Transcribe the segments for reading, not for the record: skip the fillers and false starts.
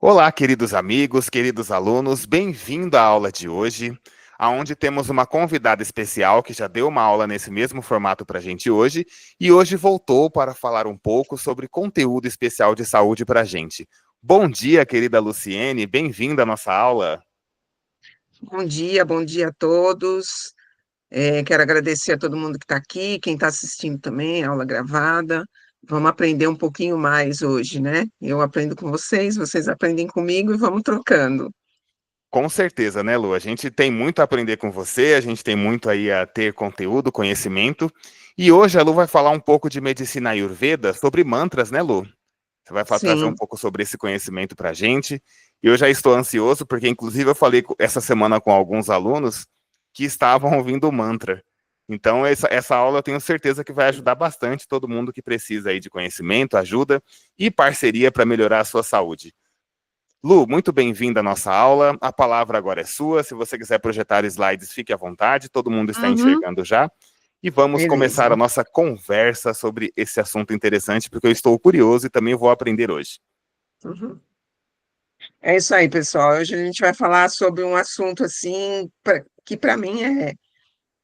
Olá, queridos amigos, queridos alunos, bem-vindo à aula de hoje, aonde temos uma convidada especial que já deu uma aula nesse mesmo formato para a gente hoje e hoje voltou para falar um pouco sobre conteúdo especial de saúde para a gente. Bom dia, querida Luciene, bem-vinda à nossa aula. Bom dia a todos. Quero agradecer a todo mundo que está aqui, quem está assistindo também, a aula gravada. Vamos aprender um pouquinho mais hoje, né? Eu aprendo com vocês, vocês aprendem comigo e vamos trocando. Com certeza, né, Lu? A gente tem muito a aprender com você, a gente tem muito aí a ter conteúdo, conhecimento. E hoje a Lu vai falar um pouco de medicina Ayurveda sobre mantras, né, Lu? Você vai trazer um Sim. pouco sobre esse conhecimento para a gente. E eu já estou ansioso, porque inclusive eu falei essa semana com alguns alunos que estavam ouvindo o mantra. Então, essa aula eu tenho certeza que vai ajudar bastante todo mundo que precisa aí de conhecimento, ajuda e parceria para melhorar a sua saúde. Lu, muito bem-vinda à nossa aula. A palavra agora é sua. Se você quiser projetar slides, fique à vontade. Todo mundo está Uhum. enxergando já. E vamos começar a Beleza. nossa conversa sobre esse assunto interessante, porque eu estou curioso e também vou aprender hoje. Uhum. É isso aí, pessoal. Hoje a gente vai falar sobre um assunto assim que para mim é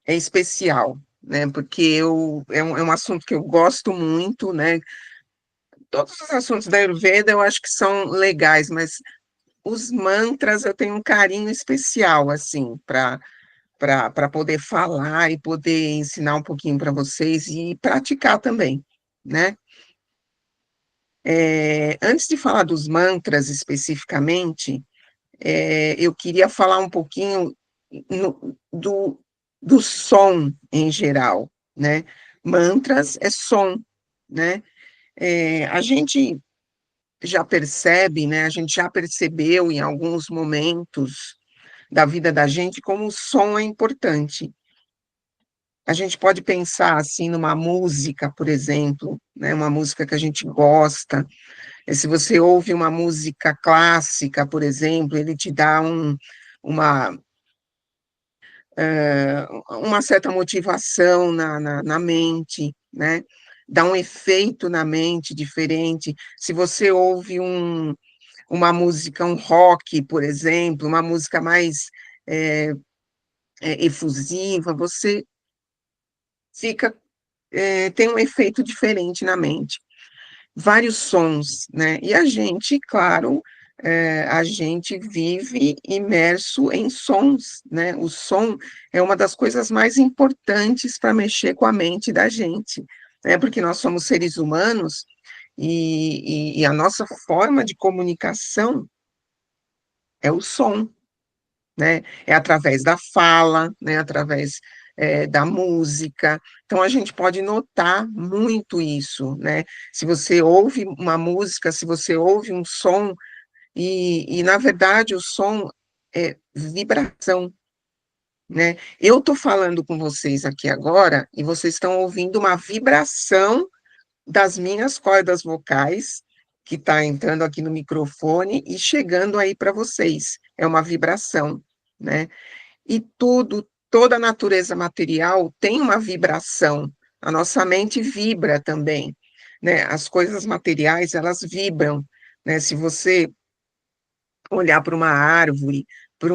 especial, né? Porque é um assunto que eu gosto muito, né? Todos os assuntos da Ayurveda eu acho que são legais, mas os mantras eu tenho um carinho especial, assim, para poder falar e poder ensinar um pouquinho para vocês e praticar também, né? Antes de falar dos mantras especificamente, eu queria falar um pouquinho do som em geral, né? Mantras é som, né? A gente já percebe, né? A gente já percebeu em alguns momentos da vida da gente como o som é importante. A gente pode pensar assim numa música, por exemplo, né, uma música que a gente gosta. Se você ouve uma música clássica, por exemplo, ele te dá uma, uma certa motivação na mente, né? Dá um efeito na mente diferente. Se você ouve uma música, um rock, por exemplo, uma música mais é, efusiva, você fica, tem um efeito diferente na mente. Vários sons, né? E a gente, claro, a gente vive imerso em sons, né? O som é uma das coisas mais importantes para mexer com a mente da gente, né? Porque nós somos seres humanos e a nossa forma de comunicação é o som, né? É através da fala, né? Através da música. Então a gente pode notar muito isso, né? Se você ouve uma música, se você ouve um som e na verdade o som é vibração, né? Eu estou falando com vocês aqui agora e vocês estão ouvindo uma vibração das minhas cordas vocais que está entrando aqui no microfone e chegando aí para vocês. É uma vibração, né? E toda a natureza material tem uma vibração. A nossa mente vibra também, né? As coisas materiais, elas vibram, né? Se você olhar para uma árvore, para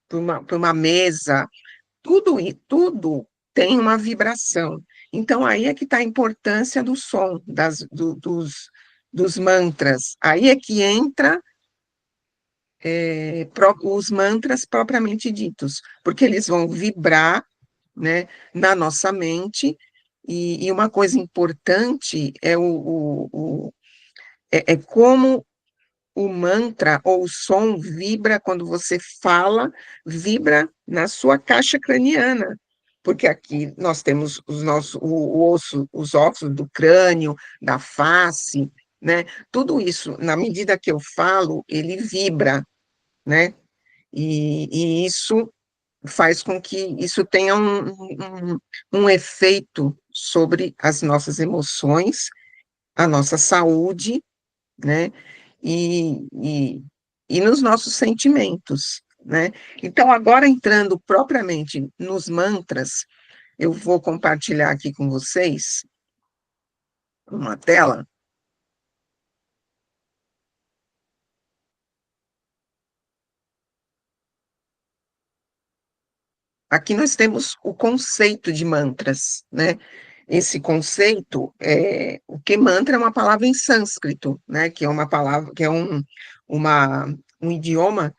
para uma mesa, tudo tem uma vibração. Então, aí é que está a importância do som, dos mantras. Aí é que entra os mantras propriamente ditos, porque eles vão vibrar, né, na nossa mente, e uma coisa importante é como o mantra ou o som vibra quando você fala, vibra na sua caixa craniana, porque aqui nós temos o osso, os ossos do crânio, da face, né? Tudo isso, na medida que eu falo, ele vibra, né? E isso faz com que isso tenha um efeito sobre as nossas emoções, a nossa saúde, né? E, e, e nos nossos sentimentos, né? Então, agora entrando propriamente nos mantras, eu vou compartilhar aqui com vocês uma tela. aqui nós temos o conceito de mantras, né? Esse conceito o que mantra é uma palavra em sânscrito, né? Que é uma palavra, que é uma, um idioma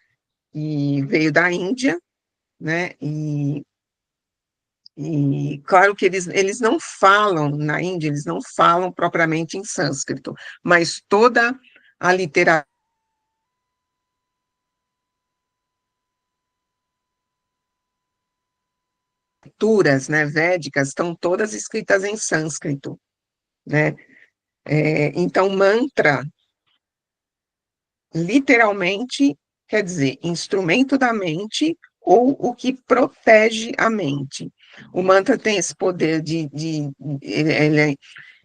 que veio da Índia, né? E claro que eles não falam, na Índia, eles não falam propriamente em sânscrito, mas toda a literatura, né, védicas, estão todas escritas em sânscrito, né? Então, mantra, literalmente, quer dizer, instrumento da mente ou o que protege a mente. O mantra tem esse poder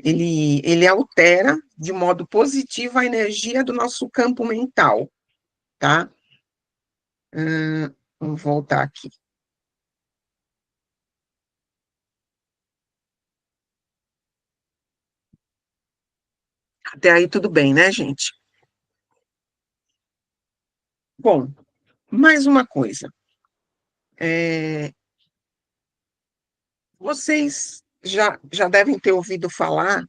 ele altera de modo positivo a energia do nosso campo mental, tá? Vamos voltar aqui. Até aí tudo bem, né, gente? Bom, mais uma coisa. Vocês já devem ter ouvido falar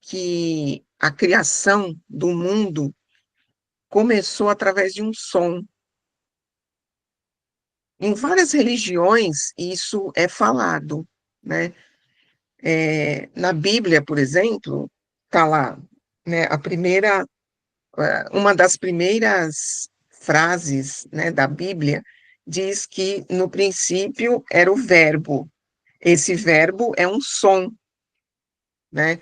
que a criação do mundo começou através de um som. Em várias religiões, isso é falado, né? Na Bíblia, por exemplo, está lá, né, uma das primeiras frases, né, da Bíblia diz que no princípio era o verbo. Esse verbo é um som, né?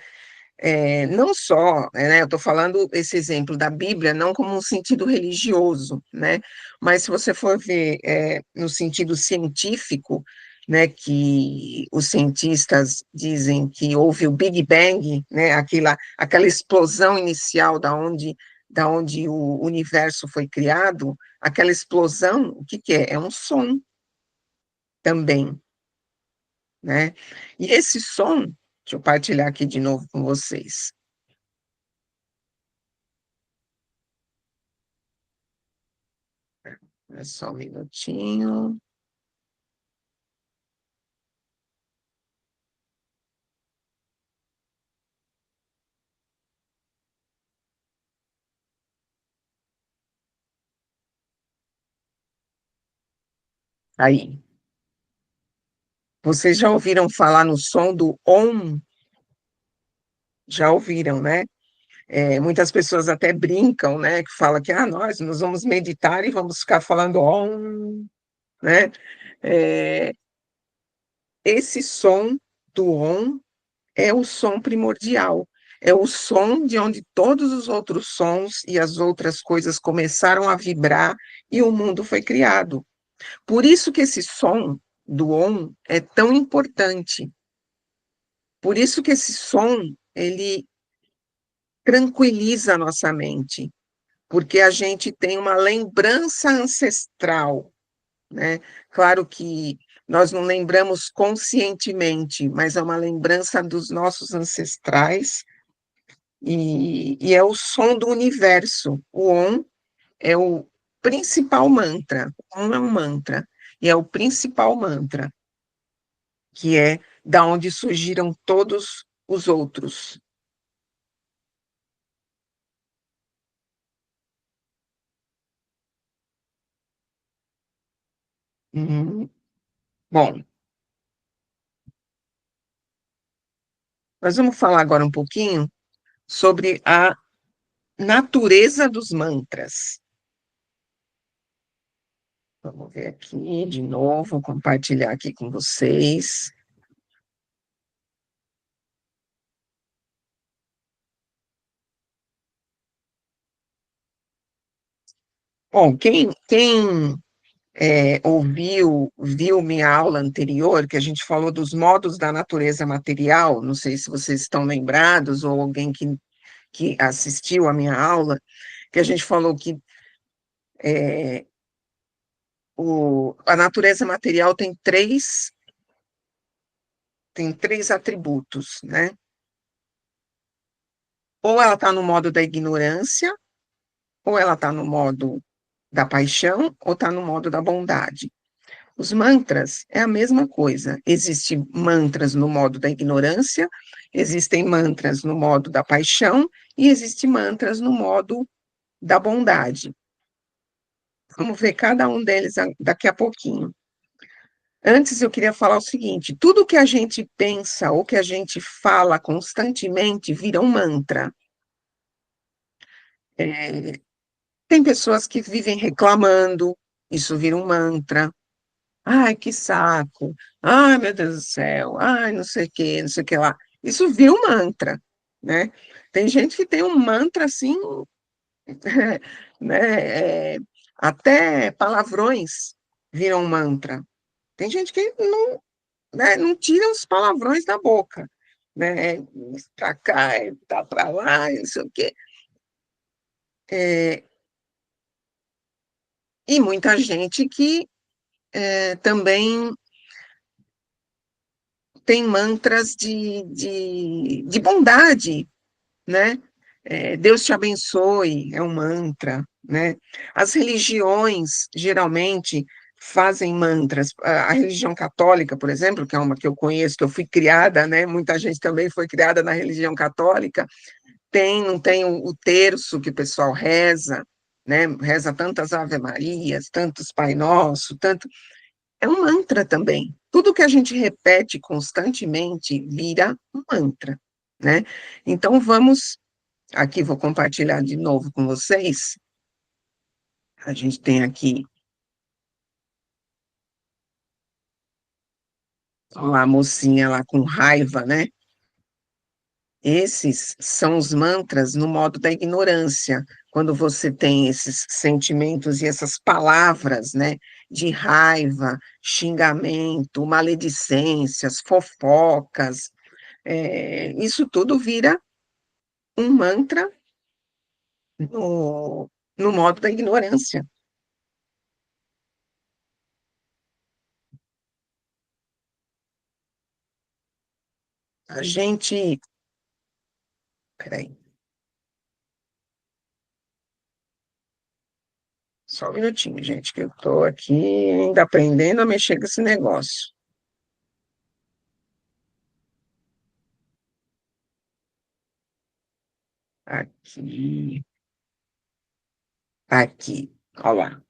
Não só, né, eu estou falando esse exemplo da Bíblia não como um sentido religioso, né, mas se você for ver no sentido científico, né, que os cientistas dizem que houve o Big Bang, né, aquela explosão inicial da onde o universo foi criado, aquela explosão, o que que é? É um som também, né, e esse som, deixa eu partilhar aqui de novo com vocês. É só um minutinho. Aí. Vocês já ouviram falar no som do Om? Já ouviram, né? Muitas pessoas até brincam, né? Que fala que nós vamos meditar e vamos ficar falando Om, né? É, esse som do Om é o som primordial. É o som de onde todos os outros sons e as outras coisas começaram a vibrar e o mundo foi criado. Por isso que esse som do Om é tão importante. Por isso que esse som, ele tranquiliza a nossa mente, porque a gente tem uma lembrança ancestral, né? Claro que nós não lembramos conscientemente, mas é uma lembrança dos nossos ancestrais, e é o som do universo. O Om é o principal mantra. O Om é um mantra, e é o principal mantra, que é da onde surgiram todos os outros. Uhum. Bom, nós vamos falar agora um pouquinho sobre a natureza dos mantras. Vamos ver aqui de novo, compartilhar aqui com vocês. Bom, quem viu minha aula anterior, que a gente falou dos modos da natureza material, não sei se vocês estão lembrados, ou alguém que assistiu a minha aula, que a gente falou que é, a natureza material tem três atributos, né? Ou ela está no modo da ignorância, ou ela está no modo da paixão, ou está no modo da bondade. Os mantras é a mesma coisa. Existem mantras no modo da ignorância, existem mantras no modo da paixão e existem mantras no modo da bondade. Vamos ver cada um deles daqui a pouquinho. Antes, eu queria falar o seguinte: tudo que a gente pensa ou que a gente fala constantemente vira um mantra. Tem pessoas que vivem reclamando, isso vira um mantra. Ai, que saco. Ai, meu Deus do céu. Ai, não sei o que, não sei o que lá. Isso vira um mantra, né? Tem gente que tem um mantra assim, né? Até palavrões viram um mantra. Tem gente que não, né, não tira os palavrões da boca, né? Para cá, tá para lá, não sei o quê. E muita gente que também tem mantras de bondade, né? Deus te abençoe, é um mantra, né? As religiões, geralmente, fazem mantras. A religião católica, por exemplo, que é uma que eu conheço, que eu fui criada, né? Muita gente também foi criada na religião católica, não tem o terço que o pessoal reza, né? Reza tantas Ave Marias, tantos Pai Nosso, tanto... É um mantra também. Tudo que a gente repete constantemente vira um mantra, né? Então, vamos... Aqui vou compartilhar de novo com vocês. A gente tem aqui, ó lá, a mocinha lá com raiva, né? Esses são os mantras no modo da ignorância, quando você tem esses sentimentos e essas palavras, né, de raiva, xingamento, maledicências, fofocas, isso tudo vira um mantra no modo da ignorância. A gente, peraí, só um minutinho, gente, que eu estou aqui ainda aprendendo a mexer com esse negócio. Aqui, aqui, olha lá.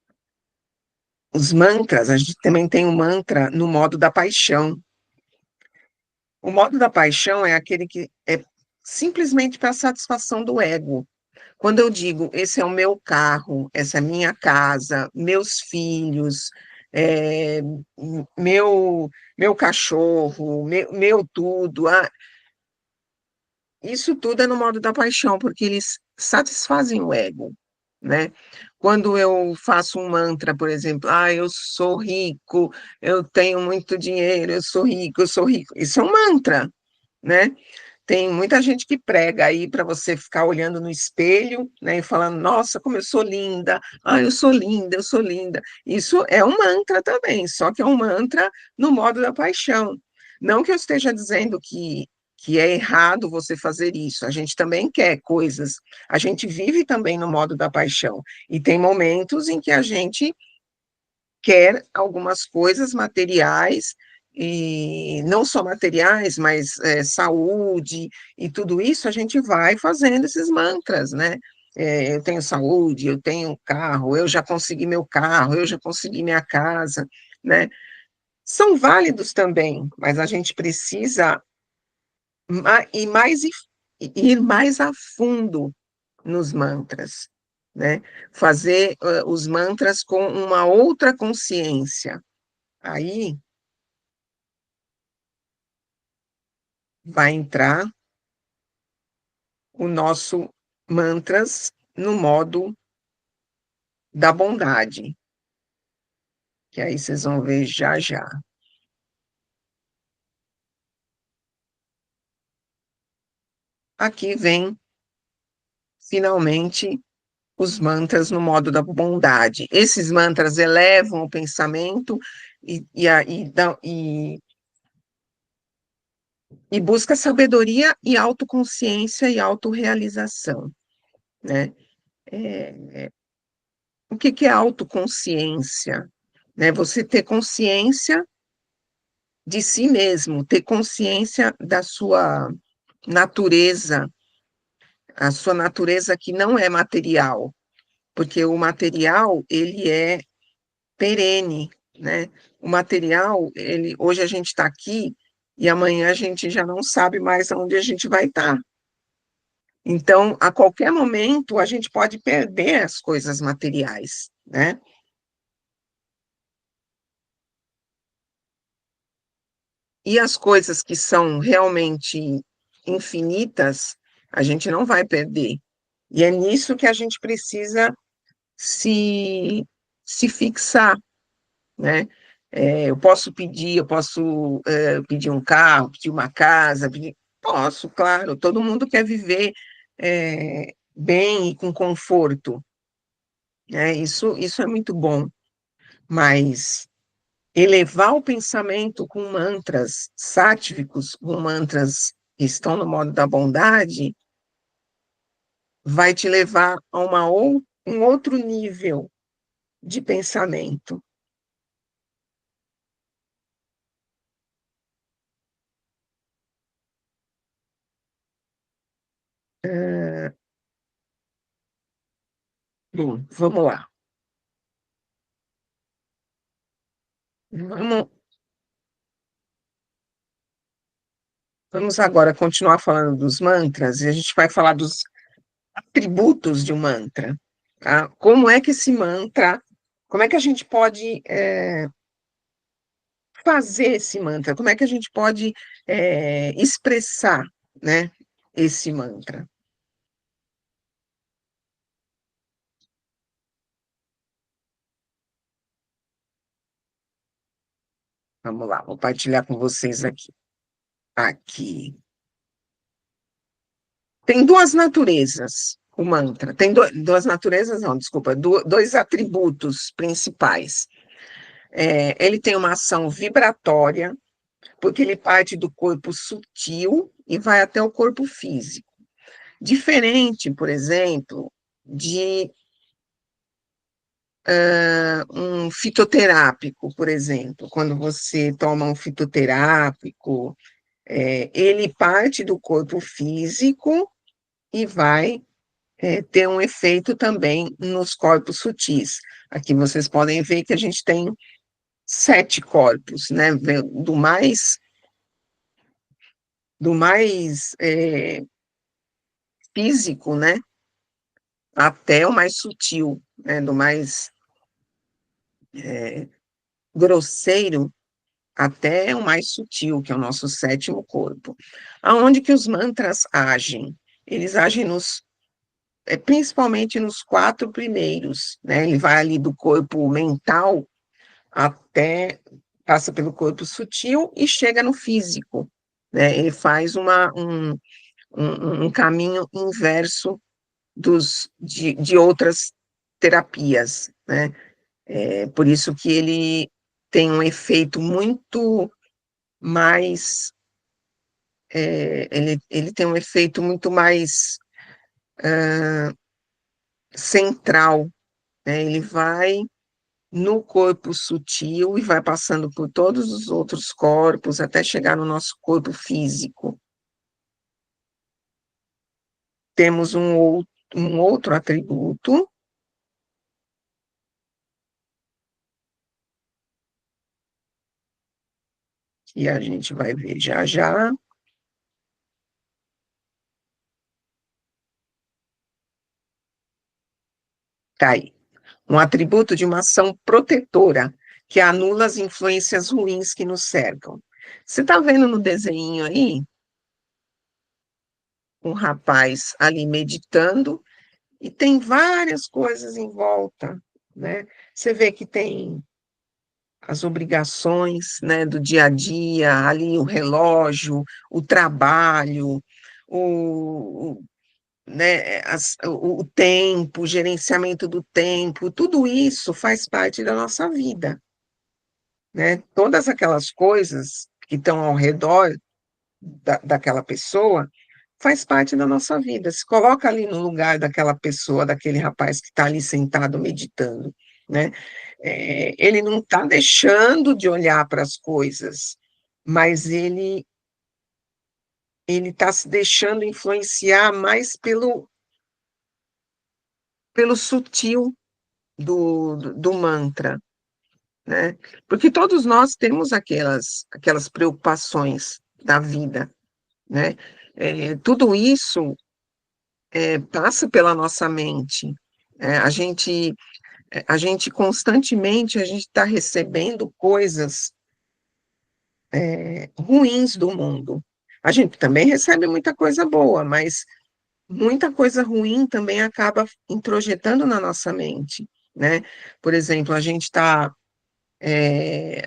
Os mantras, a gente também tem um mantra no modo da paixão. O modo da paixão é aquele que é simplesmente para satisfação do ego. Quando eu digo, esse é o meu carro, essa é a minha casa, meus filhos, é, meu cachorro, meu tudo, isso tudo é no modo da paixão, porque eles satisfazem o ego, né? Quando eu faço um mantra, por exemplo, eu sou rico, eu tenho muito dinheiro, eu sou rico. Isso é um mantra, né? Tem muita gente que prega aí para você ficar olhando no espelho, né, e falando, nossa, como eu sou linda, eu sou linda, eu sou linda. Isso é um mantra também, só que é um mantra no modo da paixão. Não que eu esteja dizendo que é errado você fazer isso, a gente também quer coisas, a gente vive também no modo da paixão, e tem momentos em que a gente quer algumas coisas materiais, e não só materiais, mas saúde, e tudo isso a gente vai fazendo esses mantras, né? Eu tenho saúde, eu tenho um carro, eu já consegui meu carro, eu já consegui minha casa, né? São válidos também, mas a gente precisa ir mais a fundo nos mantras, né? Fazer os mantras com uma outra consciência. Aí vai entrar o nosso mantras no modo da bondade, que aí vocês vão ver já já. Aqui vem, finalmente, os mantras no modo da bondade. Esses mantras elevam o pensamento e busca sabedoria e autoconsciência e autorrealização, né? O que é autoconsciência? né? Você ter consciência de si mesmo, ter consciência da sua natureza, a sua natureza que não é material, porque o material, ele é perene, né? O material, hoje a gente está aqui e amanhã a gente já não sabe mais onde a gente vai estar. Então, a qualquer momento, a gente pode perder as coisas materiais, né? E as coisas que são realmente infinitas, a gente não vai perder. E é nisso que a gente precisa se, se fixar, né? Eu posso pedir um carro, pedir uma casa, posso, claro, todo mundo quer viver bem e com conforto, né? Isso é muito bom, mas elevar o pensamento com mantras sáttvicos, com mantras que estão no modo da bondade, vai te levar a um outro nível de pensamento. Ah, bom, vamos lá. Vamos, vamos agora continuar falando dos mantras e a gente vai falar dos atributos de um mantra. Tá? Como é que esse mantra, como é que a gente pode fazer esse mantra? Como é que a gente pode expressar, né, esse mantra? Vamos lá, vou partilhar com vocês aqui. Aqui. Tem duas naturezas, o mantra. Tem duas naturezas, não, desculpa, dois atributos principais. Ele tem uma ação vibratória, porque ele parte do corpo sutil e vai até o corpo físico. Diferente, por exemplo, de um fitoterápico, por exemplo. Quando você toma um fitoterápico, ele parte do corpo físico e vai ter um efeito também nos corpos sutis. Aqui vocês podem ver que a gente tem 7 corpos, né? Do mais físico, né? Até o mais sutil, né? Do mais grosseiro até o mais sutil, que é o nosso sétimo corpo. Aonde que os mantras agem? Eles agem principalmente nos 4 primeiros, né? Ele vai ali do corpo mental até, passa pelo corpo sutil e chega no físico, né? Ele faz um caminho inverso de outras terapias, né? Por isso que ele tem um efeito muito mais, ele tem um efeito muito mais central, né? Ele vai no corpo sutil e vai passando por todos os outros corpos até chegar no nosso corpo físico. Temos um outro atributo, que a gente vai ver já já. Tá aí. Um atributo de uma ação protetora, que anula as influências ruins que nos cercam. Você está vendo no desenho aí, um rapaz ali meditando, e tem várias coisas em volta, né? Você vê que tem as obrigações, né, do dia a dia, ali o relógio, o trabalho, o, né, o tempo, o gerenciamento do tempo, tudo isso faz parte da nossa vida, né? Todas aquelas coisas que estão ao redor daquela pessoa faz parte da nossa vida. Se coloca ali no lugar daquela pessoa, daquele rapaz que está ali sentado meditando, né? Ele não está deixando de olhar para as coisas, mas ele está se deixando influenciar mais pelo sutil do mantra, né? Porque todos nós temos aquelas preocupações da vida, né? Tudo isso passa pela nossa mente. A gente constantemente a gente está recebendo coisas ruins do mundo. A gente também recebe muita coisa boa, mas muita coisa ruim também acaba introjetando na nossa mente, né? Por exemplo, a gente está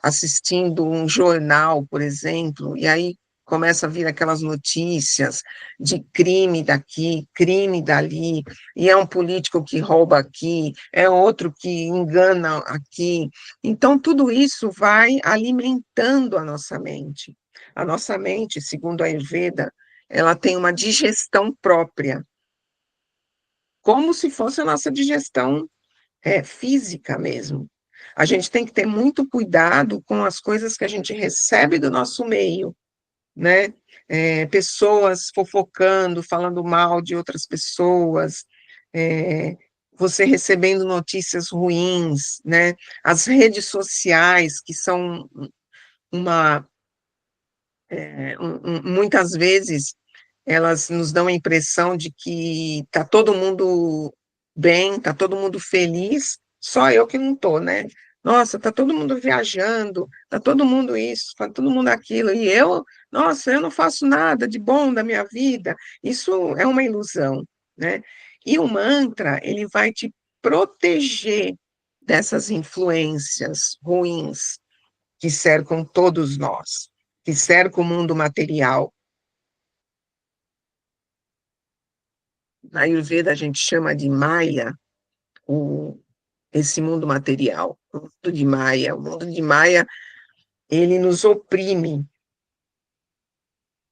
assistindo um jornal, por exemplo, e aí começa a vir aquelas notícias de crime daqui, crime dali, e é um político que rouba aqui, é outro que engana aqui. Então, tudo isso vai alimentando a nossa mente. A nossa mente, segundo a Ayurveda, ela tem uma digestão própria, como se fosse a nossa digestão física mesmo. A gente tem que ter muito cuidado com as coisas que a gente recebe do nosso meio, né? Pessoas fofocando, falando mal de outras pessoas, você recebendo notícias ruins, né? As redes sociais, que são uma, muitas vezes, elas nos dão a impressão de que está todo mundo bem, está todo mundo feliz, só eu que não estou, né? Nossa, está todo mundo viajando, está todo mundo isso, está todo mundo aquilo, e eu, nossa, eu não faço nada de bom da minha vida. Isso é uma ilusão, né? E o mantra, ele vai te proteger dessas influências ruins que cercam todos nós, que cercam o mundo material. Na Ayurveda a gente chama de Maya, o, esse mundo material, o mundo de Maya. O mundo de Maya, ele nos oprime.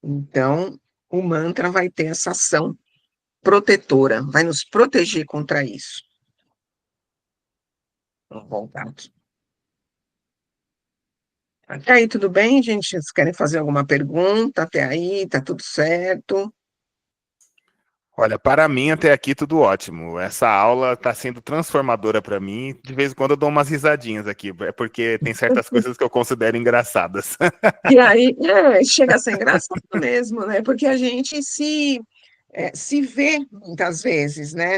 Então, o mantra vai ter essa ação protetora, vai nos proteger contra isso. Vamos voltar aqui. Até aí, tudo bem, gente? Vocês querem fazer alguma pergunta? Até aí, tá tudo certo? Olha, para mim até aqui tudo ótimo. Essa aula está sendo transformadora para mim. De vez em quando eu dou umas risadinhas aqui, é porque tem certas coisas que eu considero engraçadas. E aí, chega a ser engraçado mesmo, né? Porque a gente se vê muitas vezes, né,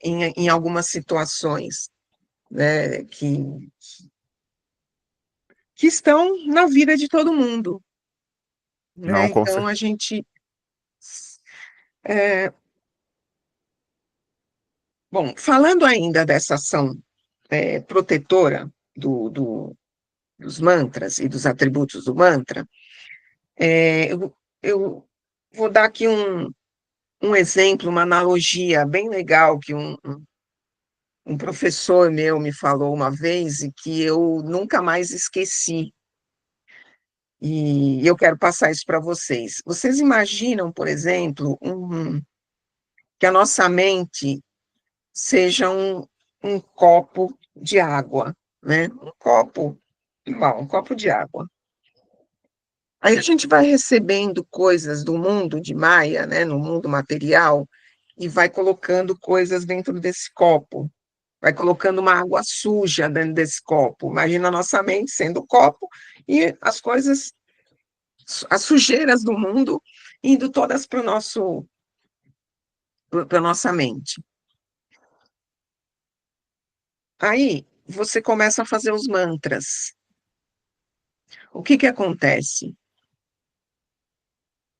em algumas situações, né, que estão na vida de todo mundo, né? Não, com Então certeza. a gente, é, bom, falando ainda dessa ação protetora dos mantras e dos atributos do mantra, eu vou dar aqui um exemplo, uma analogia bem legal que um professor meu me falou uma vez e que eu nunca mais esqueci. E eu quero passar isso para vocês. Vocês imaginam, por exemplo, que a nossa mente seja um copo de água, né? Um copo, igual, um copo de água. Aí a gente vai recebendo coisas do mundo de Maia, né, no mundo material, e vai colocando coisas dentro desse copo. Vai colocando uma água suja dentro desse copo. Imagina a nossa mente sendo o copo e as coisas, as sujeiras do mundo indo todas para a nossa mente. Aí você começa a fazer os mantras. O que acontece?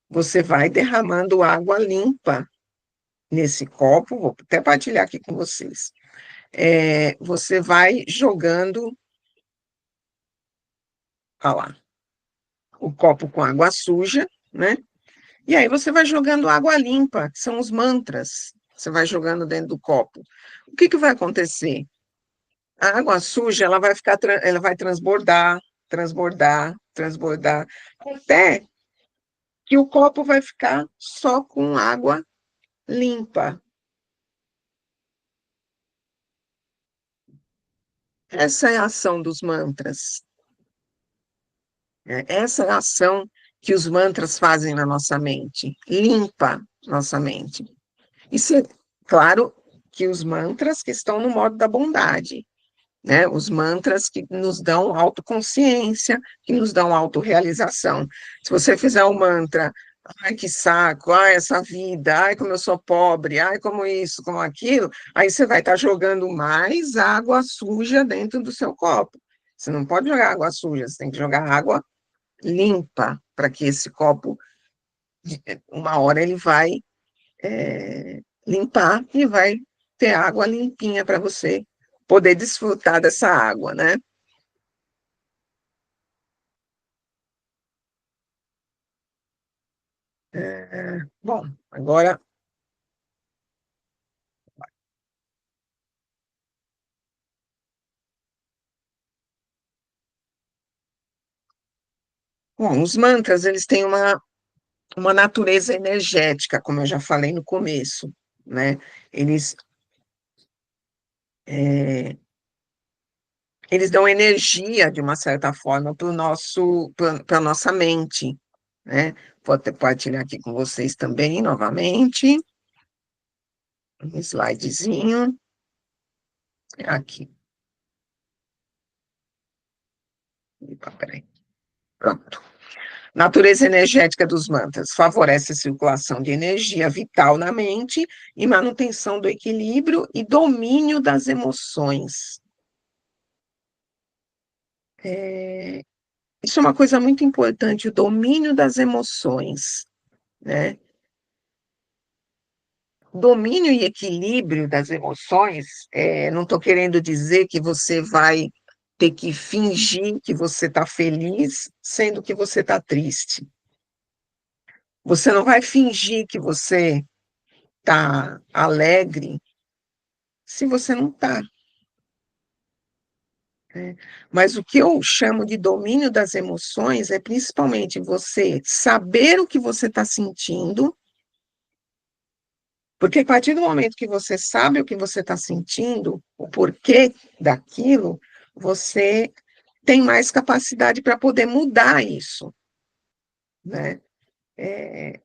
Você vai derramando água limpa nesse copo, vou até partilhar aqui com vocês. Você vai jogando, olha lá, o copo com água suja, né? E aí você vai jogando água limpa, que são os mantras. Você vai jogando dentro do copo. O que vai acontecer? A água suja, ela vai transbordar, transbordar, transbordar, até que o copo vai ficar só com água limpa. Essa é a ação dos mantras. Essa é a ação que os mantras fazem na nossa mente, limpa nossa mente. Isso é claro que os mantras que estão no modo da bondade, né? Os mantras que nos dão autoconsciência, que nos dão autorrealização. Se você fizer um mantra, ai que saco, ai essa vida, ai como eu sou pobre, ai como isso, como aquilo, aí você vai estar jogando mais água suja dentro do seu copo. Você não pode jogar água suja, você tem que jogar água limpa, para que esse copo, uma hora ele vai limpar e vai ter água limpinha para você poder desfrutar dessa água, né? Bom, agora, bom, os mantras, eles têm uma natureza energética, como eu já falei no começo, né? Eles, é, eles dão energia, de uma certa forma, para a nossa mente, né? Vou até partilhar aqui com vocês também, novamente, um slidezinho, aqui. Opa, peraí. Pronto. Natureza energética dos mantras favorece a circulação de energia vital na mente e manutenção do equilíbrio e domínio das emoções. É, isso é uma coisa muito importante, o domínio das emoções, né? Domínio e equilíbrio das emoções, não estou querendo dizer que você vai ter que fingir que você está feliz, sendo que você está triste. Você não vai fingir que você está alegre se você não está. Né? Mas o que eu chamo de domínio das emoções é principalmente você saber o que você está sentindo, porque a partir do momento que você sabe o que você está sentindo, o porquê daquilo, você tem mais capacidade para poder mudar isso, né? E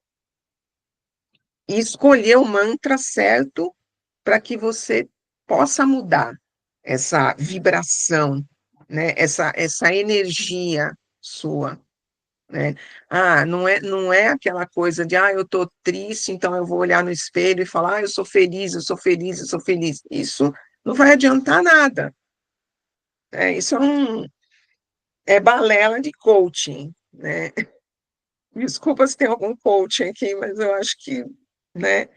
escolher o mantra certo para que você possa mudar essa vibração, né? Essa energia sua, né? Não é aquela coisa de, eu estou triste, então eu vou olhar no espelho e falar, eu sou feliz, eu sou feliz, eu sou feliz. Isso não vai adiantar nada, né? Isso é balela de coaching, né? Desculpa se tem algum coaching aqui, mas eu acho que, né?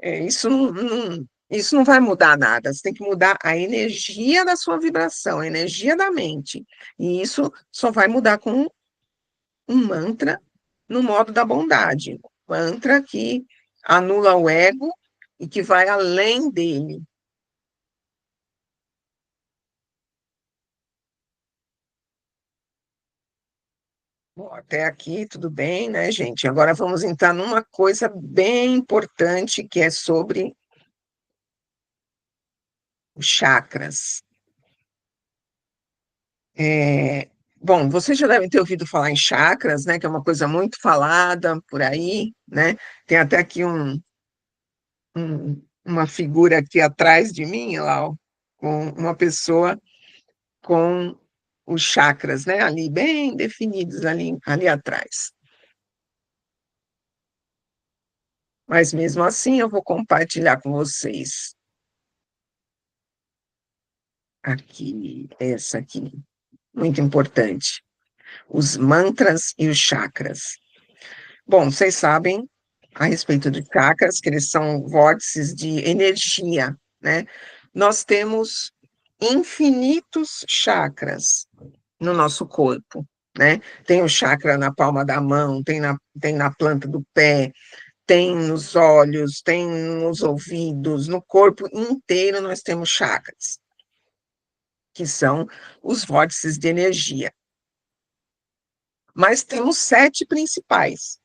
Isso não vai mudar nada. Você tem que mudar a energia da sua vibração, a energia da mente. E isso só vai mudar com um mantra no modo da bondade. Mantra que anula o ego e que vai além dele. Bom, até aqui tudo bem, né, gente? Agora vamos entrar numa coisa bem importante que é sobre os chakras. Bom, vocês já devem ter ouvido falar em chakras, né? Que é uma coisa muito falada por aí, né? Tem até aqui uma figura aqui atrás de mim, lá, ó, com uma pessoa com os chakras, né? Ali bem definidos ali atrás. Mas mesmo assim, eu vou compartilhar com vocês aqui, essa aqui, muito importante, os mantras e os chakras. Bom, vocês sabem a respeito dos chakras, que eles são vórtices de energia, né? Nós temos infinitos chakras no nosso corpo, né? Tem o chakra na palma da mão, tem na planta do pé, tem nos olhos, tem nos ouvidos, no corpo inteiro nós temos chakras, que são os vórtices de energia. Mas temos 7 principais.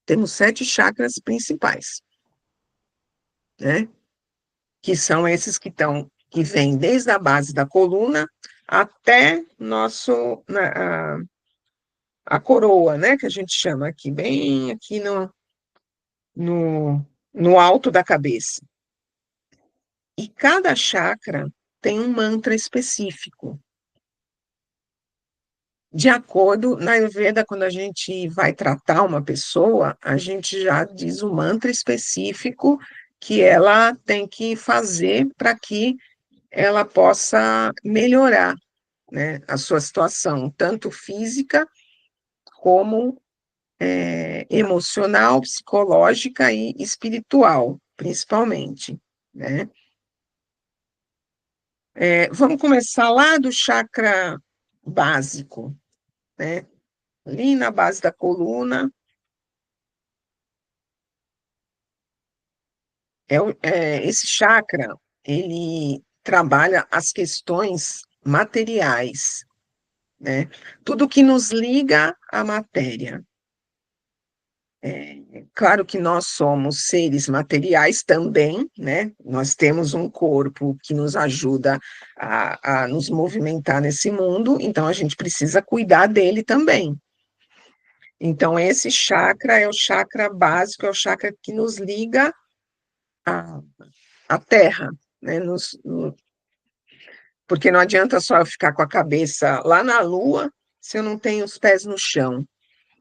Temos 7 chakras principais, né? que são esses que vêm desde a base da coluna até a coroa, né, que a gente chama aqui, bem aqui no alto da cabeça. E cada chakra tem um mantra específico. De acordo, na Ayurveda, quando a gente vai tratar uma pessoa, a gente já diz o mantra específico que ela tem que fazer para que ela possa melhorar, né, a sua situação, tanto física como emocional, psicológica e espiritual, principalmente, né? Vamos começar lá do chakra básico, né? Ali na base da coluna, esse chakra, ele trabalha as questões materiais, né? Tudo que nos liga à matéria. Claro que nós somos seres materiais também, né? Nós temos um corpo que nos ajuda a nos movimentar nesse mundo, então a gente precisa cuidar dele também. Então, esse chakra é o chakra básico, é o chakra que nos liga à terra, né? Porque não adianta só eu ficar com a cabeça lá na lua se eu não tenho os pés no chão,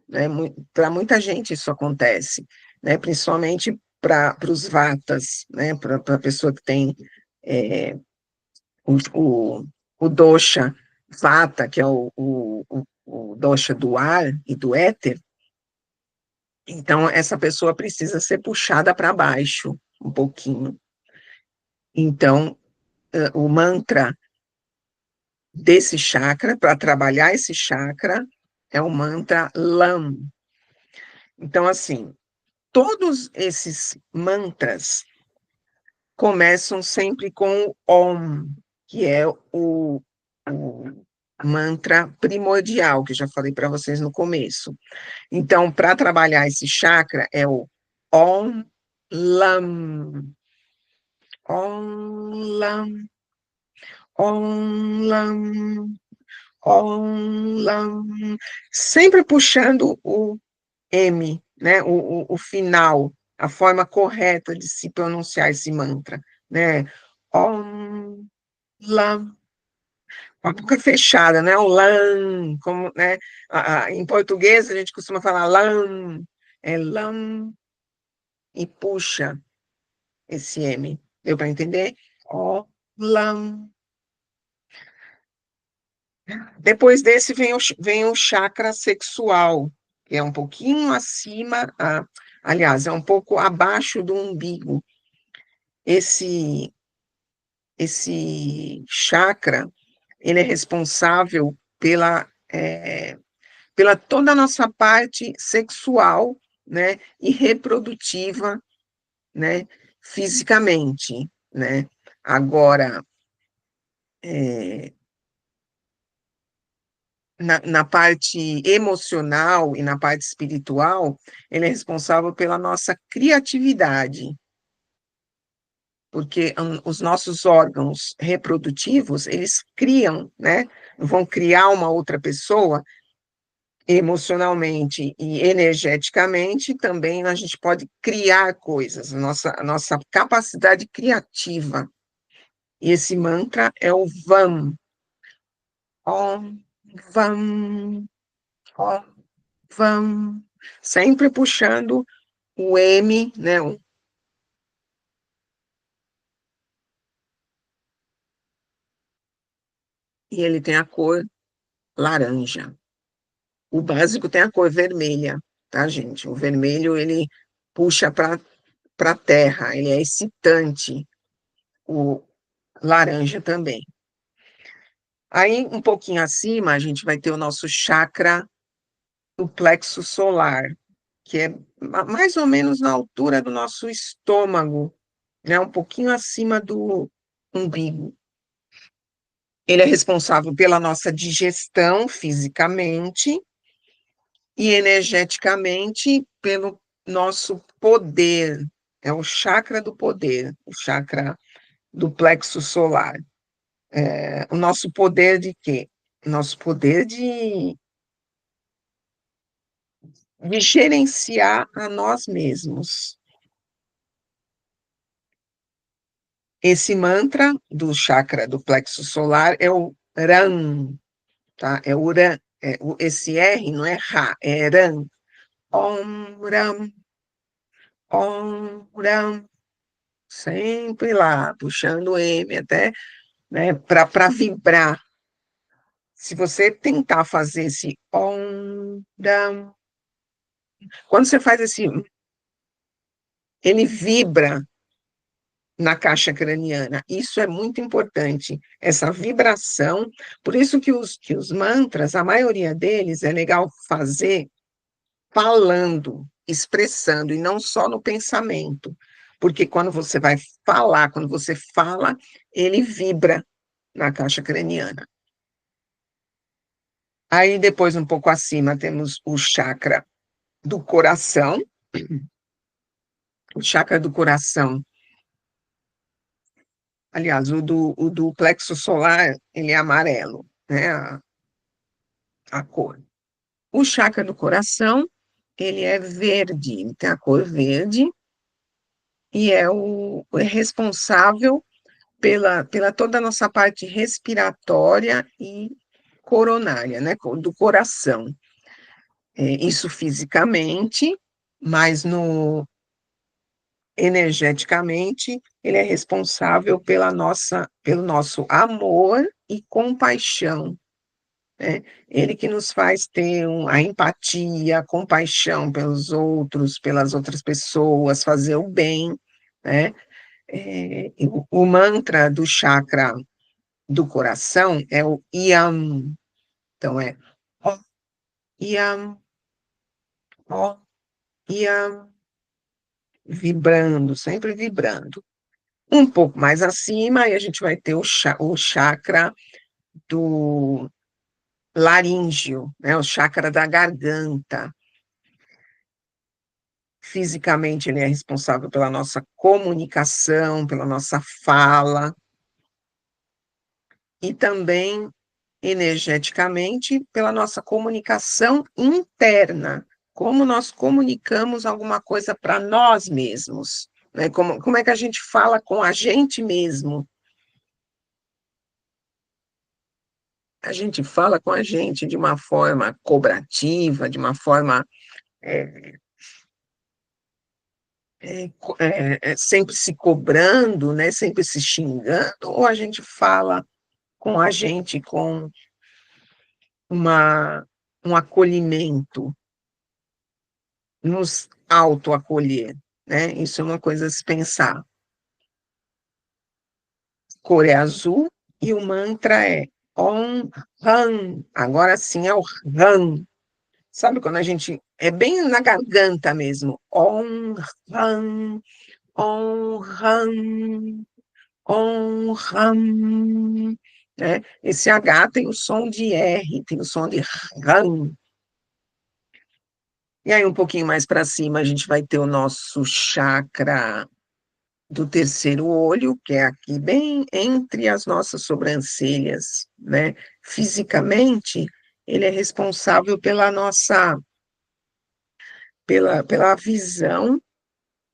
né? Para muita gente isso acontece, né? Principalmente para os vatas, né? Para a pessoa que tem é, o, o, o dosha vata, que é o dosha do ar e do éter. Então, essa pessoa precisa ser puxada para baixo um pouquinho. Então, o mantra desse chakra, para trabalhar esse chakra, é o mantra LAM. Então, assim, todos esses mantras começam sempre com o Om, que é o mantra primordial, que eu já falei para vocês no começo. Então, para trabalhar esse chakra, é o Om Lam. Om Lam. Om Lam. Om Lam. Sempre puxando o M, né? O final, a forma correta de se pronunciar esse mantra, né? Om Lam. Com a boca fechada, né? O lam, como, né? Em português a gente costuma falar lam, é lam e puxa esse M. Deu para entender? Ó, lam. Depois desse vem o chakra sexual, que é um pouquinho acima, aliás, é um pouco abaixo do umbigo. Esse chakra, ele é responsável pela toda a nossa parte sexual, né, e reprodutiva, né, fisicamente, né. Agora, na parte emocional e na parte espiritual, ele é responsável pela nossa criatividade, porque os nossos órgãos reprodutivos, eles criam, né, vão criar uma outra pessoa, emocionalmente e energeticamente, também a gente pode criar coisas, a nossa capacidade criativa. E esse mantra é o VAM. Om, VAM, Om, VAM. Sempre puxando o M, né? E ele tem a cor laranja. O básico tem a cor vermelha, tá, gente? O vermelho, ele puxa para a terra, ele é excitante. O laranja também. Aí, um pouquinho acima, a gente vai ter o nosso chakra do plexo solar, que é mais ou menos na altura do nosso estômago, né? Um pouquinho acima do umbigo. Ele é responsável pela nossa digestão fisicamente e energeticamente pelo nosso poder. É o chakra do poder, o chakra do plexo solar. O nosso poder de quê? Nosso poder de gerenciar a nós mesmos. Esse mantra do chakra do plexo solar é o Ram, tá? É o Ram. Esse R não é Ra, é Ram. Om Ram, Om Ram. Sempre lá, puxando o M até, né, para vibrar. Se você tentar fazer esse Om Ram, quando você faz esse, ele vibra na caixa craniana. Isso é muito importante, essa vibração. Por isso que os mantras, a maioria deles, é legal fazer falando, expressando, e não só no pensamento. Porque quando você vai falar, quando você fala, ele vibra na caixa craniana. Aí, depois, um pouco acima, temos o chakra do coração. O chakra do coração, aliás, o do plexo solar, ele é amarelo, né, a cor. O chakra do coração, ele é verde, ele tem a cor verde, e é responsável pela toda a nossa parte respiratória e coronária, né, do coração. Isso fisicamente, mas energeticamente, ele é responsável pelo nosso amor e compaixão, né? Ele que nos faz ter a empatia, a compaixão pelos outros, pelas outras pessoas, fazer o bem, né? O mantra do chakra do coração é o Yam, então é Om Yam, Om Yam, vibrando, sempre vibrando. Um pouco mais acima, aí a gente vai ter o chakra do laríngeo, né, o chakra da garganta. Fisicamente, ele é responsável pela nossa comunicação, pela nossa fala, e também, energeticamente, pela nossa comunicação interna, como nós comunicamos alguma coisa para nós mesmos, né? Como é que a gente fala com a gente mesmo? A gente fala com a gente de uma forma cobrativa, de uma forma é, sempre se cobrando, né, sempre se xingando, ou a gente fala com a gente com uma, um acolhimento, nos autoacolher, né? Isso é uma coisa a se pensar. Cor é azul e o mantra é Om Ram. Agora sim é o Ram. Sabe quando a gente... É bem na garganta mesmo. Om Ram, Om Ram, Om Ram. Né? Esse H tem o som de R, tem o som de Ram. E aí, um pouquinho mais para cima, a gente vai ter o nosso chakra do terceiro olho, que é aqui bem entre as nossas sobrancelhas, né? Fisicamente, ele é responsável pela visão,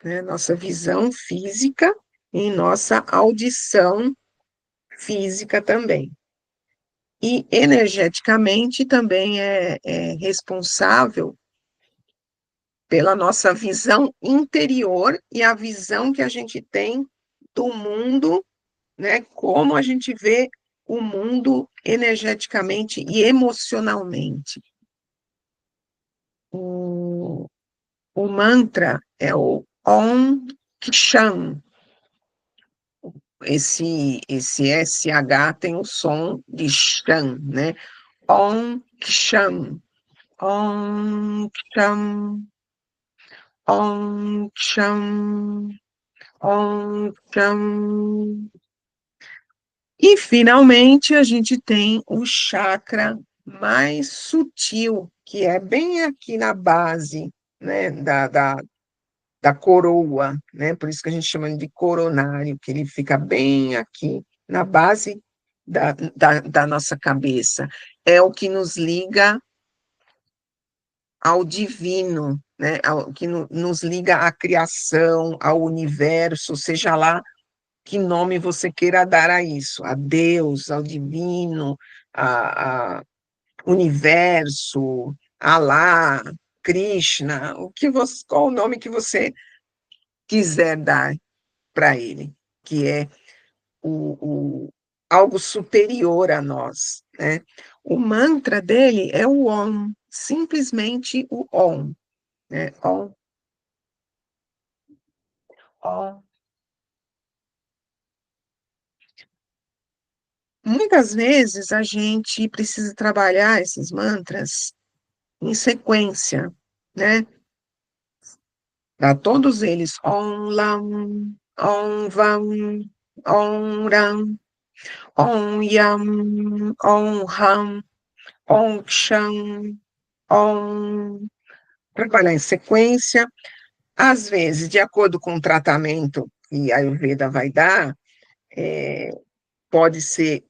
né? Nossa visão física e nossa audição física também. E energeticamente também é responsável pela nossa visão interior e a visão que a gente tem do mundo, né? Como a gente vê o mundo energeticamente e emocionalmente. O, o mantra é o Om Shan. Esse SH tem o som de Shan, né? Om Shan, Om Shan, Om Shan, Om Shan. E, finalmente, a gente tem o chakra mais sutil, que é bem aqui na base, né, da coroa, né? Por isso que a gente chama ele de coronário, que ele fica bem aqui na base da nossa cabeça. É o que nos liga ao divino, né? Ao que nos liga à criação, ao universo, seja lá que nome você queira dar a isso, a Deus, ao divino, a universo, Alá, Krishna, qual o nome que você quiser dar para ele, que é algo superior a nós, né? O mantra dele é o Om, simplesmente o Om, né? Om, Om. Muitas vezes a gente precisa trabalhar esses mantras em sequência, né? Para todos eles, Om Lam, Om Vam, Om Ram, Om Yam, Om Ram, Om Shan, Om, trabalhar em sequência, às vezes, de acordo com o tratamento que a Ayurveda vai dar, pode ser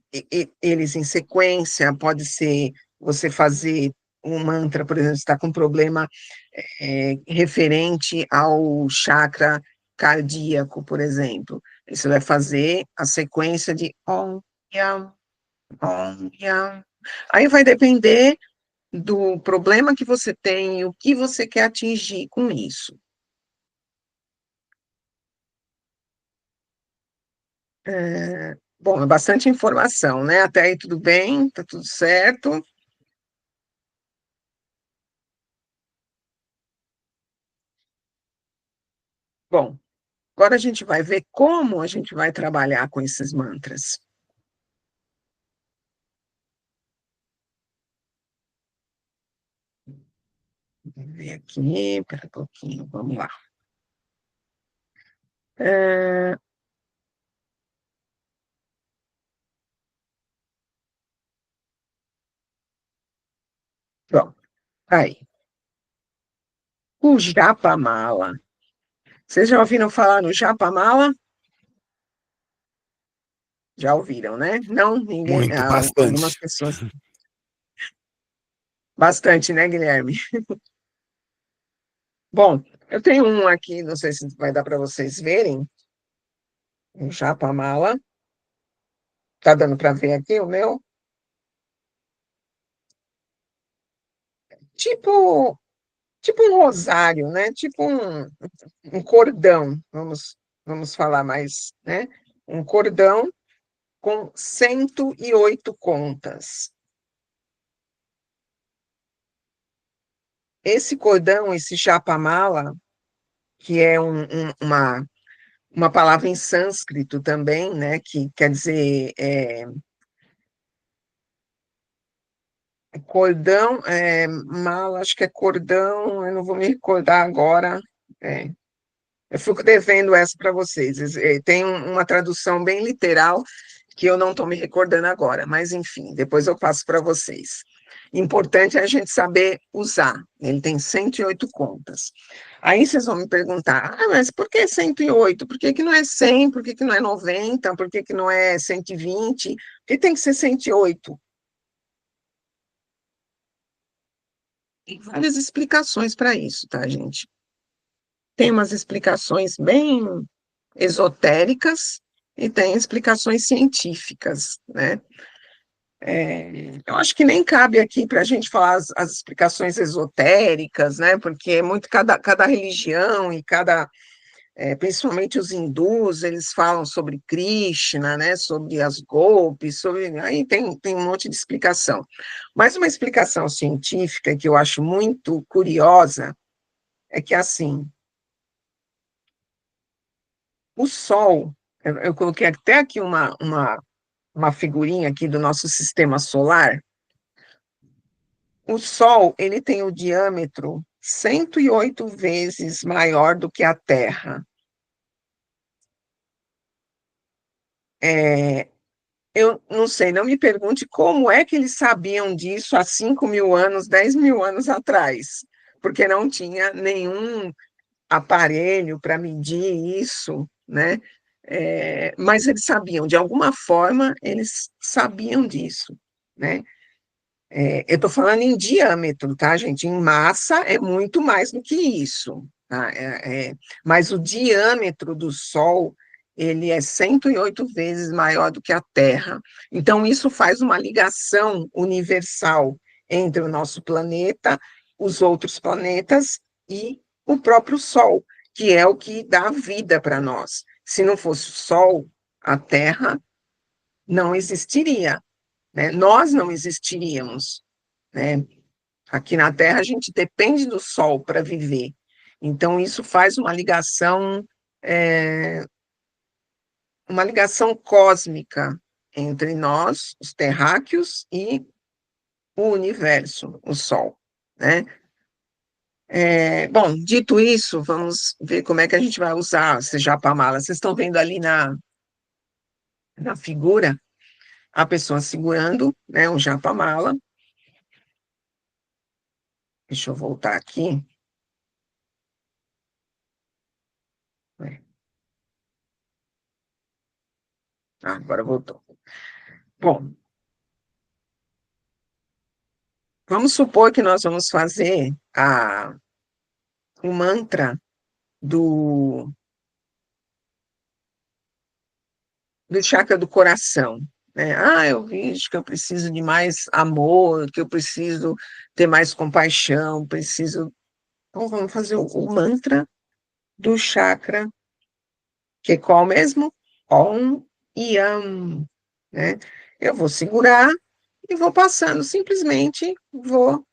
eles em sequência, pode ser você fazer um mantra, por exemplo, está com um problema referente ao chakra cardíaco, por exemplo. Você vai fazer a sequência de Om Yam, Om Yam. Aí vai depender do problema que você tem, o que você quer atingir com isso. Bom, é bastante informação, né? Até aí tudo bem, tá tudo certo. Bom, agora a gente vai ver como a gente vai trabalhar com esses mantras. Vamos ver aqui, espera um pouquinho, vamos lá. É, pronto, aí. O Japamala. Vocês já ouviram falar no Japamala? Já ouviram, né? Não, ninguém, Muito, algumas bastante. pessoas. Bastante, né, Guilherme? Bom, eu tenho um aqui, não sei se vai dar para vocês verem, um Japamala. Tá dando para ver aqui o meu? Tipo, tipo um rosário, né? Tipo um cordão, vamos falar mais, né? Um cordão com 108 contas. Esse cordão, esse Japamala, que é uma palavra em sânscrito também, né? Que quer dizer cordão, mala, acho que é cordão, eu não vou me recordar agora. É, eu fico devendo essa para vocês. Tem uma tradução bem literal que eu não estou me recordando agora, mas enfim, depois eu passo para vocês. Importante é a gente saber usar. Ele tem 108 contas. Aí vocês vão me perguntar, mas por que 108? Por que que não é 100? Por que que não é 90? Por que que não é 120? Por que tem que ser 108? Tem várias explicações para isso, tá, gente? Tem umas explicações bem esotéricas e tem explicações científicas, né? Eu acho que nem cabe aqui para a gente falar as explicações esotéricas, né? Porque é muito cada religião e principalmente os hindus, eles falam sobre Krishna, né? Sobre as golpes, aí tem um monte de explicação. Mas uma explicação científica que eu acho muito curiosa é que assim, o Sol, eu coloquei até aqui uma figurinha aqui do nosso sistema solar. O Sol, ele tem o diâmetro 108 vezes maior do que a Terra. Eu não sei, não me pergunte como é que eles sabiam disso há 5.000 anos, 10.000 anos atrás, porque não tinha nenhum aparelho para medir isso, né? Mas eles sabiam, de alguma forma, eles sabiam disso, né? Eu estou falando em diâmetro, tá, gente? Em massa é muito mais do que isso, tá? Mas o diâmetro do Sol, ele é 108 vezes maior do que a Terra. Então, isso faz uma ligação universal entre o nosso planeta, os outros planetas e o próprio Sol, que é o que dá vida para nós. Se não fosse o Sol, a Terra não existiria, né? Nós não existiríamos, né? Aqui na Terra a gente depende do Sol para viver. Então isso faz é, uma ligação cósmica entre nós, os terráqueos, e o universo, o Sol, né? Bom, dito isso, vamos ver como é que a gente vai usar esse japamala. Vocês estão vendo ali na figura a pessoa segurando, né, o japamala. Deixa eu voltar aqui. Agora voltou. Bom, vamos supor que nós vamos fazer o mantra do, do chakra do coração, né? Eu vejo que eu preciso de mais amor, que eu preciso ter mais compaixão, preciso. Então, vamos fazer o mantra do chakra, que é qual mesmo? Om Yam, né? Eu vou segurar e vou passando, simplesmente vou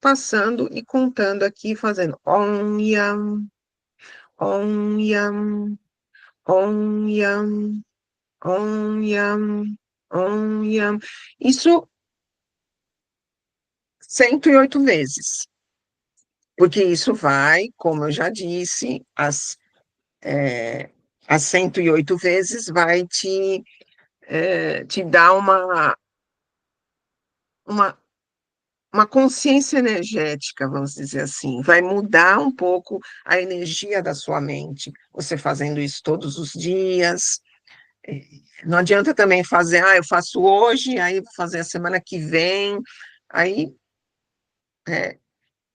passando e contando aqui, fazendo Om Yam, Om Yam, Om Yam, Om Yam, Om Yam. Isso 108 vezes, porque isso vai, como eu já disse, as 108 vezes vai te dar uma, uma consciência energética, vamos dizer assim, vai mudar um pouco a energia da sua mente, você fazendo isso todos os dias. Não adianta também fazer, eu faço hoje, aí vou fazer a semana que vem, aí é,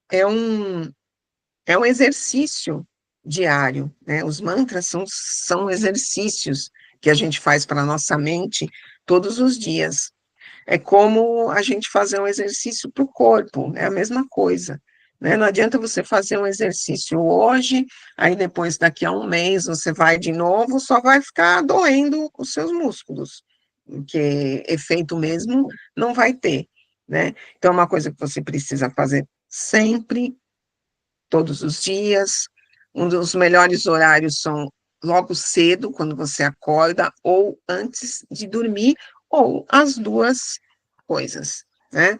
é um, é um exercício diário, né? Os mantras são exercícios que a gente faz para a nossa mente todos os dias. É como a gente fazer um exercício para o corpo, é a mesma coisa. Né? Não adianta você fazer um exercício hoje, aí depois, daqui a um mês, você vai de novo, só vai ficar doendo os seus músculos, porque efeito mesmo não vai ter. Né? Então, é uma coisa que você precisa fazer sempre, todos os dias. Um dos melhores horários são logo cedo, quando você acorda, ou antes de dormir, ou as duas coisas, né?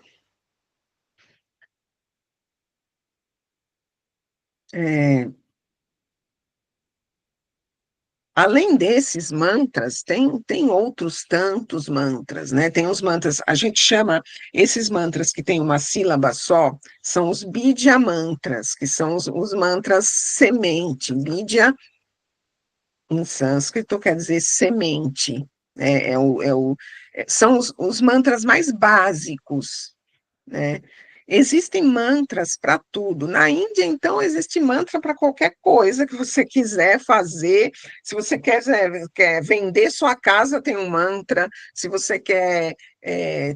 É, além desses mantras, tem outros tantos mantras, né? Tem os mantras, a gente chama esses mantras que têm uma sílaba só, são os Bidya mantras, que são os mantras semente. Bidya, em sânscrito, quer dizer semente. É, são os mantras mais básicos, né? Existem mantras para tudo. Na Índia, então, existe mantra para qualquer coisa que você quiser fazer. Se você quer vender sua casa, tem um mantra. Se você quer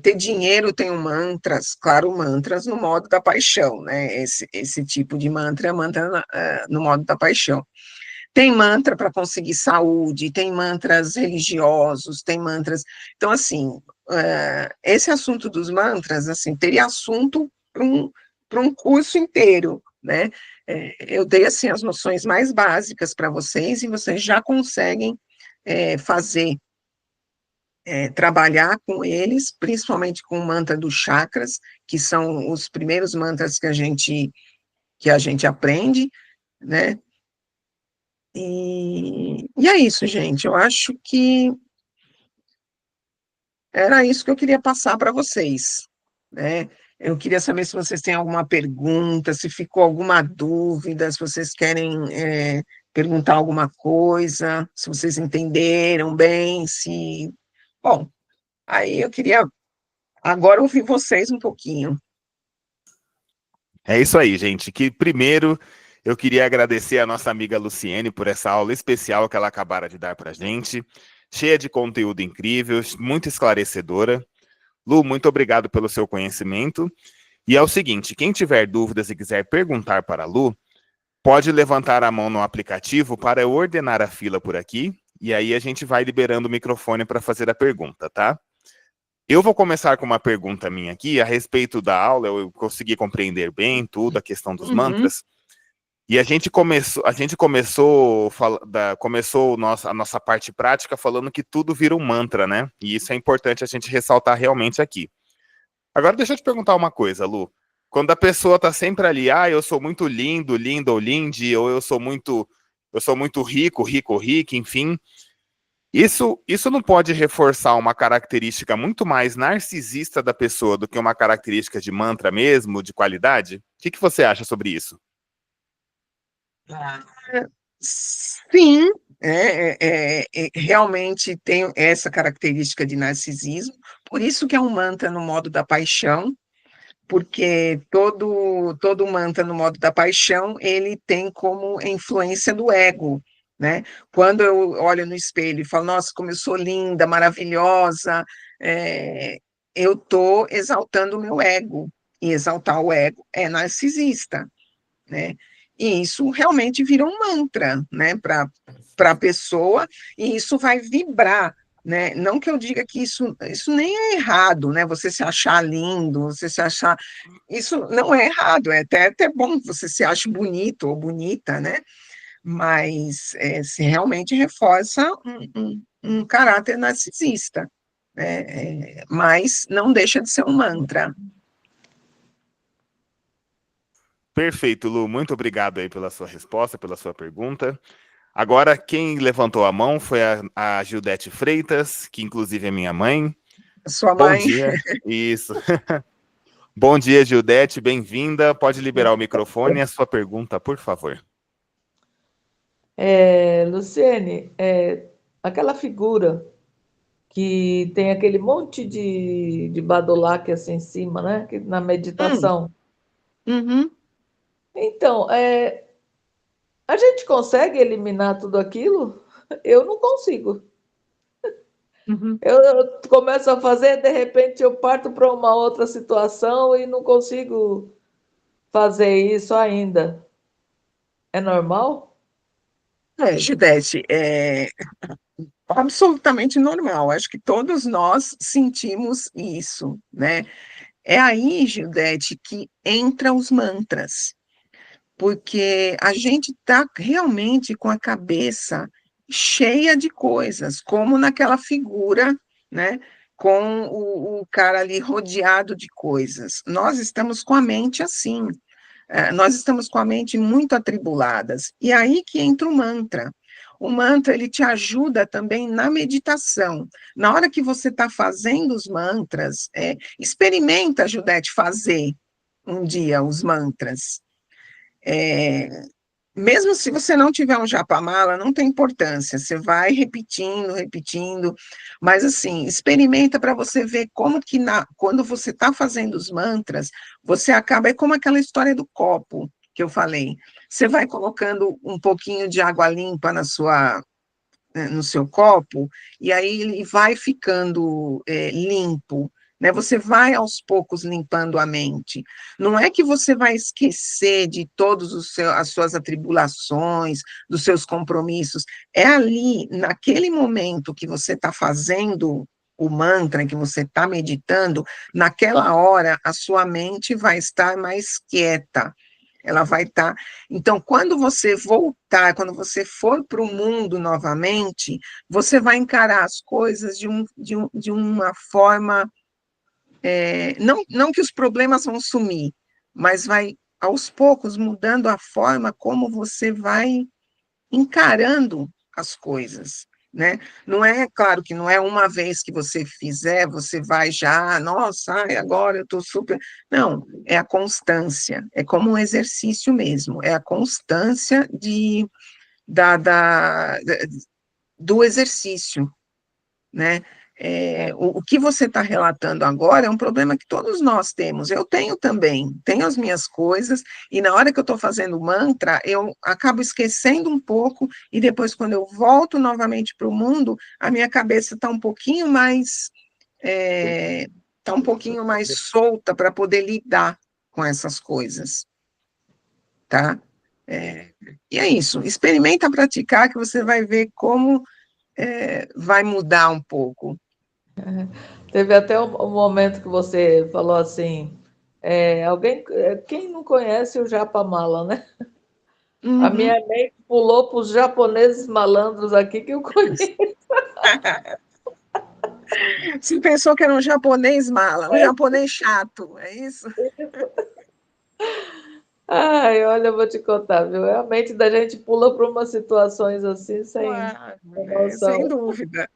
ter dinheiro, tem um mantras. Claro, mantras no modo da paixão, né? Esse tipo de mantra é mantra no modo da paixão. Tem mantra para conseguir saúde, tem mantras religiosos, tem mantras. Então, assim, esse assunto dos mantras, assim, teria assunto para um curso inteiro, né? Eu dei, assim, as noções mais básicas para vocês e vocês já conseguem fazer, trabalhar com eles, principalmente com o mantra dos chakras, que são os primeiros mantras que a gente aprende, né? E é isso, gente. Eu acho que era isso que eu queria passar para vocês, né? Eu queria saber se vocês têm alguma pergunta, se ficou alguma dúvida, se vocês querem perguntar alguma coisa, se vocês entenderam bem, se... Bom, aí eu queria agora ouvir vocês um pouquinho. É isso aí, gente. Que primeiro eu queria agradecer a nossa amiga Luciene por essa aula especial que ela acabara de dar para a gente, cheia de conteúdo incrível, muito esclarecedora. Lu, muito obrigado pelo seu conhecimento. E é o seguinte, quem tiver dúvidas e quiser perguntar para a Lu, pode levantar a mão no aplicativo para eu ordenar a fila por aqui, e aí a gente vai liberando o microfone para fazer a pergunta, tá? Eu vou começar com uma pergunta minha aqui a respeito da aula, eu consegui compreender bem tudo, a questão dos mantras, e começou a nossa parte prática falando que tudo vira um mantra, né? E isso é importante a gente ressaltar realmente aqui. Agora deixa eu te perguntar uma coisa, Lu. Quando a pessoa tá sempre ali, eu sou muito lindo, lindo ou linde, ou eu sou muito rico, rico, rica, enfim, isso não pode reforçar uma característica muito mais narcisista da pessoa do que uma característica de mantra mesmo, de qualidade? O que você acha sobre isso? Sim, realmente tem essa característica de narcisismo, por isso que é um mantra no modo da paixão, porque todo mantra no modo da paixão, ele tem como influência do ego, né? Quando eu olho no espelho e falo, nossa, como eu sou linda, maravilhosa, eu estou exaltando o meu ego, e exaltar o ego é narcisista, né? E isso realmente vira um mantra, né, para a pessoa, e isso vai vibrar, né? Não que eu diga que isso nem é errado, né? Você se achar lindo, você se achar. Isso não é errado, é até bom que você se ache bonito ou bonita, né? Mas se realmente reforça um caráter narcisista, né? Mas não deixa de ser um mantra. Perfeito, Lu. Muito obrigado aí pela sua resposta, pela sua pergunta. Agora, quem levantou a mão foi a Gildete Freitas, que inclusive é minha mãe. Sua Bom mãe. dia. Isso. Bom dia, Gildete. Bem-vinda. Pode liberar o microfone e a sua pergunta, por favor. Luciene, aquela figura que tem aquele monte de badulaque assim em cima, né? Que, na meditação. Uhum. Então, a gente consegue eliminar tudo aquilo? Eu não consigo. Uhum. Eu começo a fazer, de repente eu parto para uma outra situação e não consigo fazer isso ainda. É normal? Gidete, é absolutamente normal. Acho que todos nós sentimos isso, né? É aí, Gildete, que entra os mantras, porque a gente está realmente com a cabeça cheia de coisas, como naquela figura, né? Com o cara ali rodeado de coisas. Nós estamos com a mente assim, nós estamos com a mente muito atribuladas. E aí que entra o mantra. O mantra, ele te ajuda também na meditação. Na hora que você está fazendo os mantras, experimenta, Judete, fazer um dia os mantras. Mesmo se você não tiver um japamala, não tem importância, você vai repetindo, repetindo, mas assim, experimenta para você ver como que quando você está fazendo os mantras, você acaba, é como aquela história do copo que eu falei, você vai colocando um pouquinho de água limpa no seu copo, e aí ele vai ficando limpo, né? Você vai aos poucos limpando a mente. Não é que você vai esquecer de todas as suas atribulações, dos seus compromissos. É ali, naquele momento que você está fazendo o mantra, que você está meditando, naquela hora a sua mente vai estar mais quieta, ela vai estar. Então, quando você voltar, quando você for para o mundo novamente, você vai encarar as coisas de uma forma. Não que os problemas vão sumir, mas vai, aos poucos, mudando a forma como você vai encarando as coisas. né? Não é, claro que não é uma vez que você fizer, você vai já, nossa, ai, agora eu estou super. Não, é a constância, é como um exercício mesmo, é a constância do exercício, né? O que você está relatando agora é um problema que todos nós temos. Eu tenho também, tenho as minhas coisas, e na hora que eu estou fazendo mantra, eu acabo esquecendo um pouco, e depois, quando eu volto novamente para o mundo, a minha cabeça está um pouquinho mais, um pouquinho mais solta para poder lidar com essas coisas, tá? E é isso, experimenta praticar que você vai ver como vai mudar um pouco. Teve até um momento que você falou assim, quem não conhece o Japamala, né? A minha mente pulou para os japoneses malandros aqui que eu conheço. Você pensou que era um japonês mala, um japonês chato, é isso? Ai, olha, eu vou te contar, viu? A mente da gente pula para umas situações assim, sem Claro, sem noção. dúvida.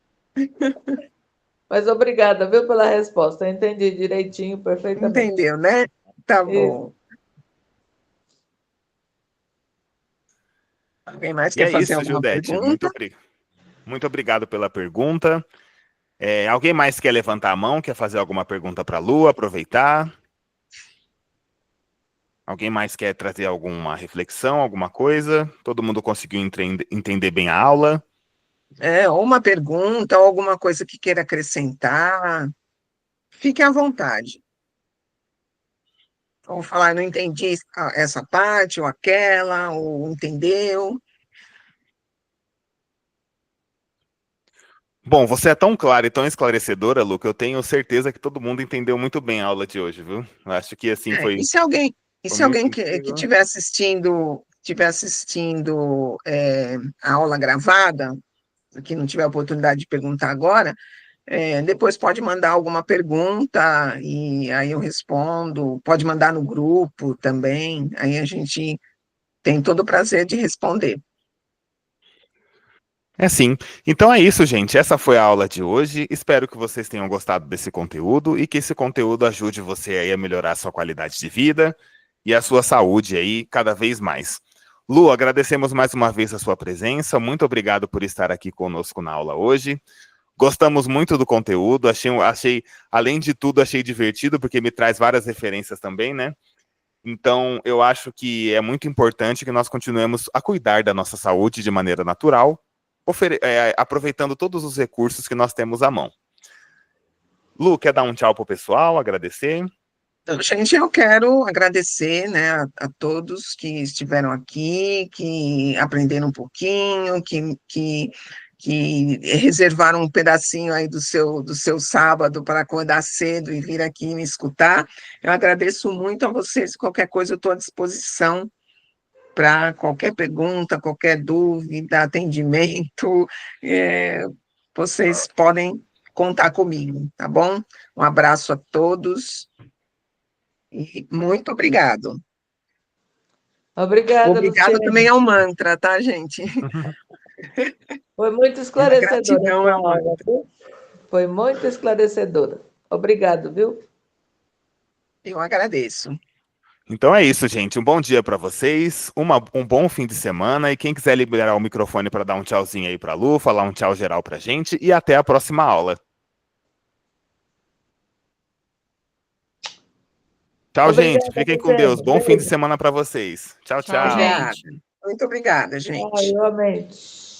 Mas obrigada, viu, pela resposta. Eu entendi direitinho, perfeitamente. Entendeu, né? Tá Isso. bom. Alguém mais E quer é fazer isso, alguma Gildete. pergunta? Muito obrigado pela pergunta. Alguém mais quer levantar a mão, quer fazer alguma pergunta para a Lu, aproveitar? Alguém mais quer trazer alguma reflexão, alguma coisa? Todo mundo conseguiu entender bem a aula? Ou uma pergunta, ou alguma coisa que queira acrescentar. Fique à vontade. Ou falar, não entendi essa parte, ou aquela, ou entendeu. Bom, você é tão clara e tão esclarecedora, Lu, que eu tenho certeza que todo mundo entendeu muito bem a aula de hoje, viu? Eu acho que assim E foi, se alguém, e foi se muito alguém que incrível. estiver assistindo a aula gravada, que não tiver a oportunidade de perguntar agora, depois pode mandar alguma pergunta e aí eu respondo, pode mandar no grupo também, aí a gente tem todo o prazer de responder. É sim. Então é isso, gente. Essa foi a aula de hoje. Espero que vocês tenham gostado desse conteúdo e que esse conteúdo ajude você aí a melhorar a sua qualidade de vida e a sua saúde aí cada vez mais. Lu, agradecemos mais uma vez a sua presença. Muito obrigado por estar aqui conosco na aula hoje. Gostamos muito do conteúdo. Além de tudo, achei divertido porque me traz várias referências também, né? Então, eu acho que é muito importante que nós continuemos a cuidar da nossa saúde de maneira natural, aproveitando todos os recursos que nós temos à mão. Lu, quer dar um tchau pro pessoal, agradecer? Então, gente, eu quero agradecer, né, a todos que estiveram aqui, que aprenderam um pouquinho, que reservaram um pedacinho aí do seu sábado para acordar cedo e vir aqui me escutar. Eu agradeço muito a vocês. Qualquer coisa, eu estou à disposição para qualquer pergunta, qualquer dúvida, atendimento. Vocês podem contar comigo, tá bom? Um abraço a todos. E muito obrigado. Obrigada, Obrigado também Luciene. ao mantra, tá, gente? Foi muito A esclarecedora a gratidão sua ao aula, mantra. viu? Foi muito esclarecedora. Obrigado, viu? Eu agradeço. Então é isso, gente. Um bom dia para vocês, um bom fim de semana. E quem quiser liberar o microfone para dar um tchauzinho aí para a Lu, falar um tchau geral para a gente. E até a próxima aula. Tchau, gente. Obrigada, Fiquem com Deus. Luciene. Bom fim de Beijo. semana para vocês. Tchau, Tchau, tchau. Obrigada. gente. Muito obrigada, Ah, gente. igualmente.